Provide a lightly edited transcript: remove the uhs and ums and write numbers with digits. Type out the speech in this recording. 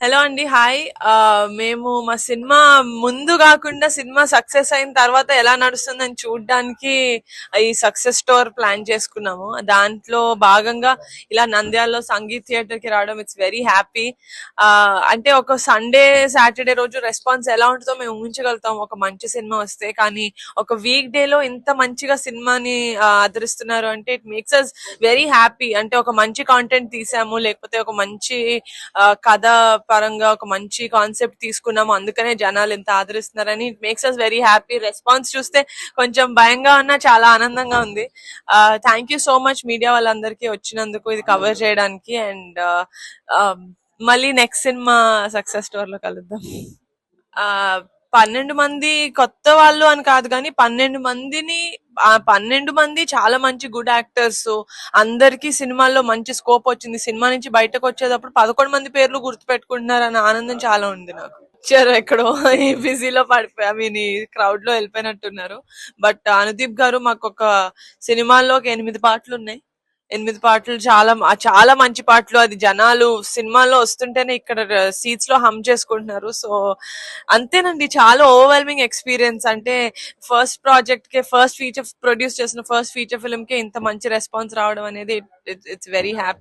Hello అండి. Hi. మేము మా సినిమా ముందు కాకుండా సినిమా సక్సెస్ అయిన తర్వాత ఎలా నడుస్తుందని చూడడానికి ఈ సక్సెస్ స్టోర్ ప్లాన్ చేసుకున్నాము. దాంట్లో భాగంగా ఇలా నంద్యాలలో సంగీత్ థియేటర్ కి రావడం ఇట్స్ వెరీ హ్యాపీ. అంటే ఒక సండే సాటర్డే రోజు రెస్పాన్స్ ఎలా ఉంటుందో మేము ఊహించగలుగుతాం ఒక మంచి సినిమా వస్తే. కానీ ఒక వీక్ డే లో ఇంత మంచిగా సినిమాని ఆదరిస్తున్నారు అంటే it makes us very happy. అంటే ఒక మంచి కాంటెంట్ తీసాము, లేకపోతే ఒక మంచి కథ పరంగా ఒక మంచి కాన్సెప్ట్ తీసుకున్నాము, అందుకనే జనాలు ఇంత ఆదరిస్తున్నారని it makes us very happy. Response చూస్తే కొంచెం భయంగా ఉన్నా చాలా ఆనందంగా ఉంది. Thank you so much media వాళ్ళందరికీ వచ్చినందుకు ఇది కవర్ చేయడానికి. అండ్ మళ్ళీ నెక్స్ట్ సినిమా సక్సెస్ స్టోర్ లో కలుద్దాం. ఆ 12 మంది కొత్త వాళ్ళు అని కాదు కానీ 12 మంది చాలా మంచి గుడ్ యాక్టర్స్. అందరికి సినిమాల్లో మంచి స్కోప్ వచ్చింది. సినిమా నుంచి బయటకు వచ్చేటప్పుడు 11 మంది పేర్లు గుర్తు పెట్టుకుంటున్నారు అన్న ఆనందం చాలా ఉంది నాకు. వచ్చారు ఎక్కడో ఈ బిజీలో పడిపోయి ఐ మీన్ ఈ క్రౌడ్ లో వెళ్ళిపోయినట్టున్నారు. బట్ అనుదీప్ గారు మాకు ఒక సినిమాల్లో ఒక 8 పాటలు ఉన్నాయి. 8 పాటలు చాలా చాలా మంచి పాటలు. అది జనాలు సినిమాలో వస్తుంటేనే ఇక్కడ సీట్స్ లో హమ్ చేసుకుంటున్నారు. సో అంతేనండి, చాలా ఓవర్వెల్మింగ్ ఎక్స్పీరియన్స్. అంటే ఫస్ట్ ప్రాజెక్ట్ కే, ఫస్ట్ ఫీచర్ ప్రొడ్యూస్ చేసిన ఫస్ట్ ఫీచర్ ఫిల్మ్ కే ఇంత మంచి రెస్పాన్స్ రావడం అనేది ఇట్స్ వెరీ హ్యాపీ.